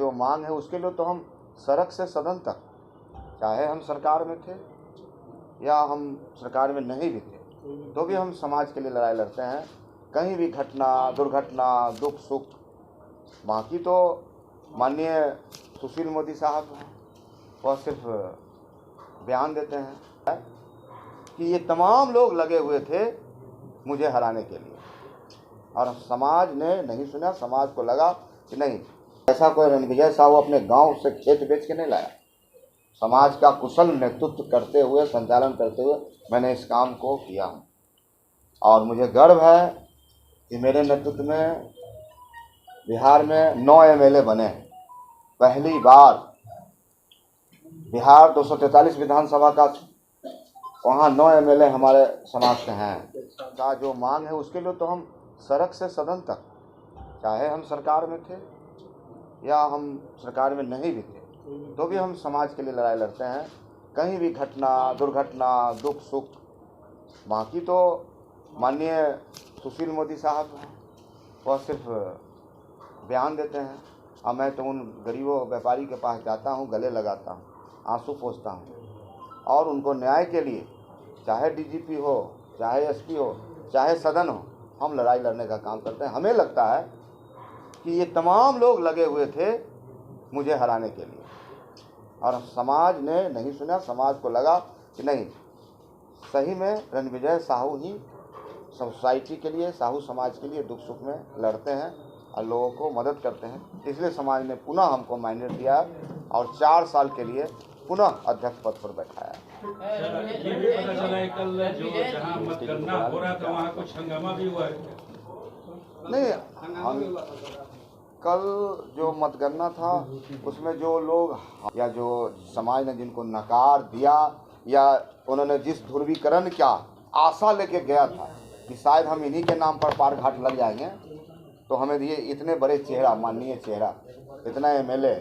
जो मांग है उसके लिए तो हम सड़क से सदन तक, चाहे हम सरकार में थे या हम सरकार में नहीं भी थे, तो भी हम समाज के लिए लड़ाई लड़ते हैं। कहीं भी घटना, दुर्घटना, दुख सुख, बाकी तो माननीय सुशील मोदी साहब वह सिर्फ बयान देते हैं कि ये तमाम लोग लगे हुए थे मुझे हराने के लिए, और समाज ने नहीं सुना। समाज को लगा कि नहीं, ऐसा कोई रणविजय साहू अपने गांव से खेत बेच के नहीं लाया। समाज का कुशल नेतृत्व करते हुए, संचालन करते हुए मैंने इस काम को किया हूँ, और मुझे गर्व है कि मेरे नेतृत्व में बिहार में 9 एमएलए बने हैं। पहली बार बिहार 243 विधानसभा का, वहाँ 9 एमएलए हमारे समाज के हैं। का जो मांग है उसके लिए तो हम सड़क से सदन तक, चाहे हम सरकार में थे या हम सरकार में नहीं भी थे, तो भी हम समाज के लिए लड़ाई लड़ते हैं। कहीं भी घटना, दुर्घटना, दुख सुख, बाकी तो माननीय सुशील मोदी साहब वह सिर्फ बयान देते हैं, और मैं तो उन गरीबों व्यापारी के पास जाता हूँ, गले लगाता हूँ, आंसू पोंछता हूँ, और उनको न्याय के लिए चाहे डीजीपी हो, चाहे एसपी हो, चाहे सदन हो, हम लड़ाई लड़ने का काम करते हैं। हमें लगता है कि ये तमाम लोग लगे हुए थे मुझे हराने के लिए, और समाज ने नहीं सुना। समाज को लगा कि नहीं, सही में रणविजय साहू ही सोसाइटी के लिए, साहू समाज के लिए दुख सुख में लड़ते हैं और लोगों को मदद करते हैं। इसलिए समाज ने पुनः हमको मैंडेट दिया और 4 साल के लिए पुनः अध्यक्ष पद पर बैठाया। ये भी पता चला है कल जो जहां मतगणना हो रहा था वहां कुछ हंगामा भी हुआ है। नहीं, कल जो मतगणना था उसमें जो लोग या जो समाज ने जिनको नकार दिया या उन्होंने जिस ध्रुवीकरण का आशा लेके गया था कि शायद हम इन्हीं के नाम पर पार घाट लग जाएंगे, तो हमें ये इतने बड़े चेहरा, माननीय चेहरा, इतना एमएलए,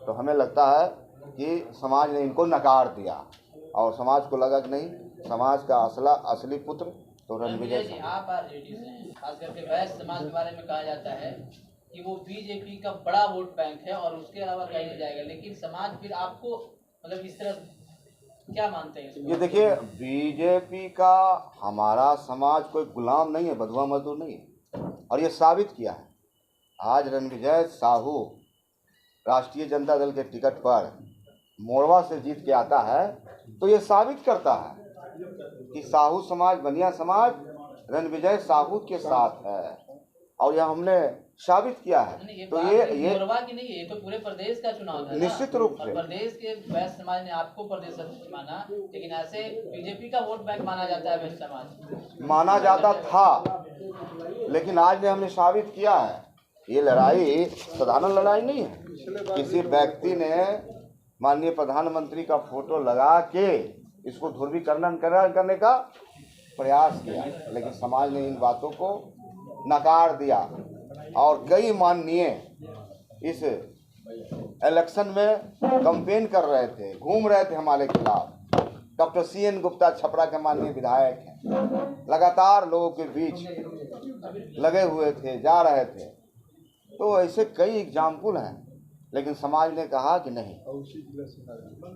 तो हमें लगता है कि समाज ने इनको नकार दिया, और समाज को लगा कि नहीं, समाज का असली पुत्र तो रणविजय जी। आप आरजेडी से हैं, खास करके वैश्य समाज के बारे में कहा जाता है कि वो बीजेपी का बड़ा वोट बैंक है और उसके अलावा कहीं नहीं जाएगा, लेकिन समाज फिर आपको मतलब इस तरह क्या मानते हैं? ये देखिए, बीजेपी का हमारा समाज कोई गुलाम नहीं है, बधुआ मजदूर नहीं है, और ये साबित किया है। आज रणविजय साहू राष्ट्रीय जनता दल के टिकट पर मोरवा से जीत के आता है, तो ये साबित करता है कि साहू समाज, बनिया समाज रणविजय साहू के साथ है, और यह हमने साबित किया है। तो ये मोरवा की नहीं है, ये तो पूरे प्रदेश का चुनाव था निश्चित रूप से। प्रदेश के वैश्य समाज ने आपको प्रदेश अध्यक्ष माना, लेकिन ऐसे बीजेपी का वोट बैंक माना जाता है वैश्य समाज, माना जाता था, लेकिन आज ने हमने साबित किया है। ये लड़ाई साधारण लड़ाई नहीं है। किसी व्यक्ति ने माननीय प्रधानमंत्री का फोटो लगा के इसको ध्रुवीकरण करने का प्रयास किया, लेकिन समाज ने इन बातों को नकार दिया, और कई माननीय इस इलेक्शन में कैंपेन कर रहे थे, घूम रहे थे हमारे खिलाफ। डॉक्टर CN गुप्ता छपरा के माननीय विधायक हैं, लगातार लोगों के बीच लगे हुए थे, जा रहे थे। तो ऐसे कई एग्जाम्पल हैं, लेकिन समाज ने कहा कि नहीं।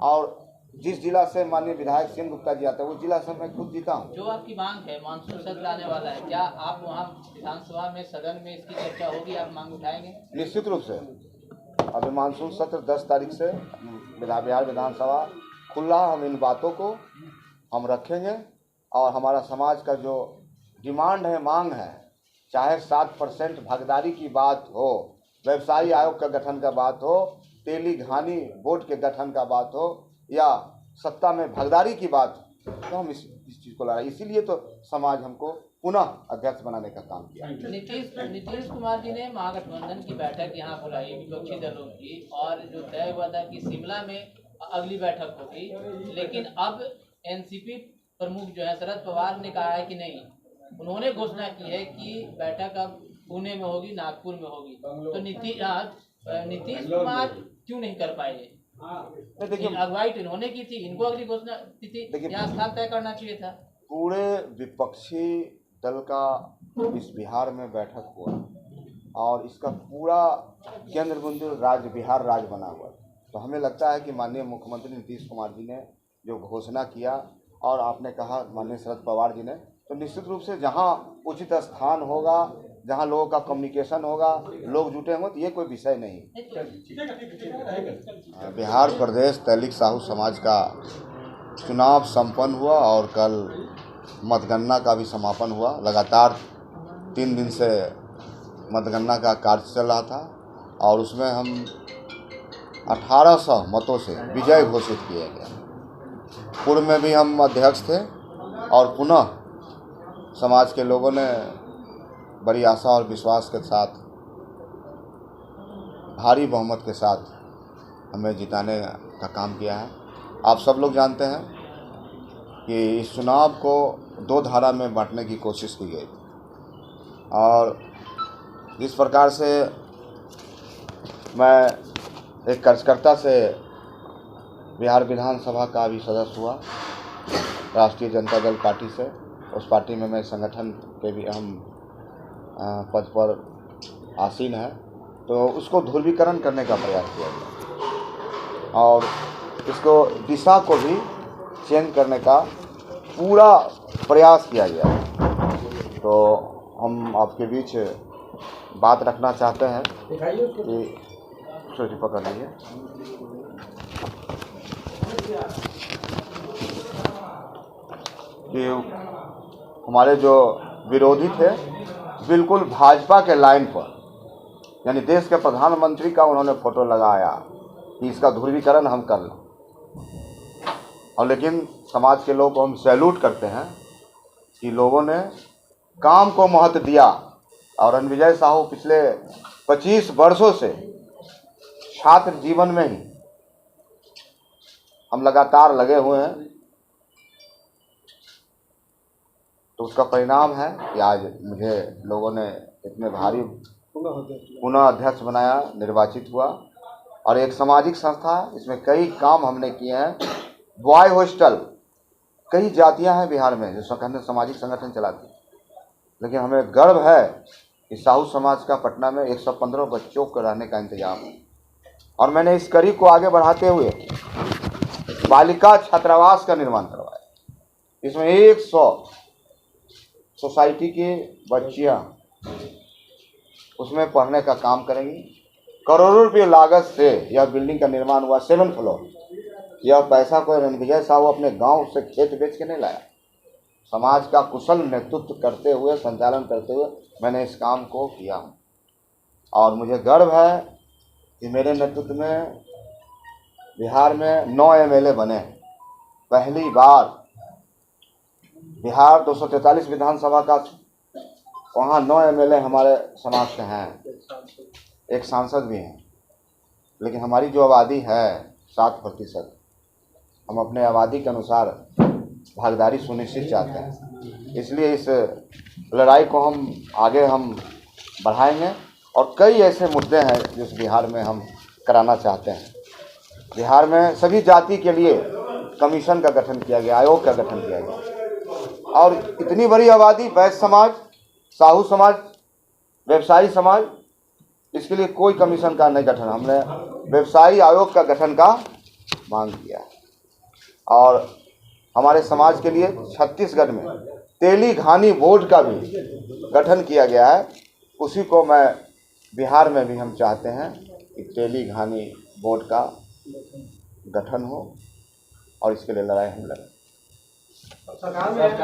और जिस जिला से माननीय विधायक CN गुप्ता जी आते हैं, वो जिला से मैं खुद जीता हूँ। जो आपकी मांग है, मानसून सत्र आने वाला है, क्या आप वहाँ विधानसभा में, सदन में इसकी चर्चा होगी, आप मांग उठाएंगे? निश्चित रूप से। अभी मानसून सत्र 10 तारीख से बिहार विधानसभा खुला, हम इन बातों को हम रखेंगे, और हमारा समाज का जो डिमांड है, मांग है, चाहे 7% भागीदारी की बात हो, व्यवसायी आयोग का गठन का बात हो, तेलीघानी बोर्ड के गठन का बात हो, या सत्ता में भागीदारी की बात, तो हम इस चीज़ को लड़ा। इसीलिए तो समाज हमको पुनः अध्यक्ष बनाने का काम किया। नीतीश कुमार जी ने महागठबंधन की बैठक यहाँ बुलाई विपक्षी दलों की, और जो तय हुआ था कि शिमला में अगली बैठक होगी, लेकिन अब एनसीपी प्रमुख जो है शरद पवार ने कहा है कि नहीं, उन्होंने घोषणा की है कि बैठक अब पुणे में होगी, नागपुर में होगी। तो नीतीश कुमार क्यों नहीं कर पाए? देखिए, अगुवाई इन्होंने की थी, इनको अगली घोषणा तिथि यहाँ स्थान तय करना चाहिए था। पूरे विपक्षी दल का इस बिहार में बैठक हुआ, और इसका पूरा केंद्र बिंदु राज्य बिहार राज्य बना हुआ है। तो हमें लगता है कि माननीय मुख्यमंत्री नीतीश कुमार जी ने जो घोषणा किया और आपने कहा माननीय शरद पवार जी ने, तो निश्चित रूप से जहां उचित स्थान होगा, जहां लोगों का कम्युनिकेशन होगा, लोग जुटे होंगे, तो ये कोई विषय नहीं। बिहार प्रदेश तैलिक साहू समाज का चुनाव संपन्न हुआ और कल मतगणना का भी समापन हुआ। लगातार 3 दिन से मतगणना का कार्य चल रहा था और उसमें हम 1800 मतों से विजय घोषित किए गए। पूर्व में भी हम अध्यक्ष थे और पुनः समाज के लोगों ने बड़ी आशा और विश्वास के साथ भारी बहुमत के साथ हमें जिताने का काम किया है। आप सब लोग जानते हैं कि इस चुनाव को 2 धारा में बांटने की कोशिश की गई और जिस प्रकार से मैं एक कार्यकर्ता से बिहार विधानसभा का भी सदस्य हुआ, राष्ट्रीय जनता दल पार्टी से, उस पार्टी में मैं संगठन के भी अहम पद पर आसीन है, तो उसको ध्रुवीकरण करने का प्रयास किया गया और इसको दिशा को भी चेंज करने का पूरा प्रयास किया गया। तो हम आपके बीच बात रखना चाहते हैं कि छोटी पकड़ लीजिए कि हमारे जो विरोधी थे बिल्कुल भाजपा के लाइन पर, यानी देश के प्रधानमंत्री का उन्होंने फोटो लगाया कि इसका ध्रुवीकरण हम कर लें। और लेकिन समाज के लोग को हम सैल्यूट करते हैं कि लोगों ने काम को महत्व दिया और रणविजय साहू पिछले 25 वर्षों से छात्र जीवन में ही हम लगातार लगे हुए हैं, तो उसका परिणाम है कि आज मुझे लोगों ने इतने भारी पुनः अध्यक्ष बनाया, निर्वाचित हुआ। और एक सामाजिक संस्था, इसमें कई काम हमने किए हैं। बॉय हॉस्टल, कई जातियां हैं बिहार में जो सामाजिक संगठन चलाती है, लेकिन हमें गर्व है कि साहू समाज का पटना में 115 बच्चों को रहने का इंतजाम है। और मैंने इस कड़ी को आगे बढ़ाते हुए बालिका छात्रावास का निर्माण करवाया। इसमें 100 सोसाइटी की बच्चियां उसमें पढ़ने का काम करेंगी। करोड़ों रुपये लागत से यह बिल्डिंग का निर्माण हुआ, 7 फ्लोर। यह पैसा कोई रणविजय साहू अपने गांव से खेत बेच के नहीं लाया। समाज का कुशल नेतृत्व करते हुए, संचालन करते हुए मैंने इस काम को किया और मुझे गर्व है कि मेरे नेतृत्व में बिहार में 9 MLA बने। पहली बार बिहार 243 विधानसभा का, वहाँ 9 MLA हमारे समाज से हैं, एक सांसद भी हैं। लेकिन हमारी जो आबादी है 7%, हम अपने आबादी के अनुसार भागीदारी सुनिश्चित चाहते हैं। इसलिए इस लड़ाई को हम आगे बढ़ाएंगे और कई ऐसे मुद्दे हैं जिस बिहार में हम कराना चाहते हैं। बिहार में सभी जाति के लिए कमीशन का गठन किया गया, आयोग का गठन किया गया और इतनी बड़ी आबादी, वैश्य समाज, साहू समाज, व्यवसायी समाज, इसके लिए कोई कमीशन का नहीं गठन, हमने व्यवसायी आयोग का गठन का मांग किया। और हमारे समाज के लिए छत्तीसगढ़ में तेली घानी बोर्ड का भी गठन किया गया है। उसी को मैं बिहार में भी हम चाहते हैं कि तेली घानी बोर्ड का गठन हो और इसके लिए लड़ाई हम लड़ें।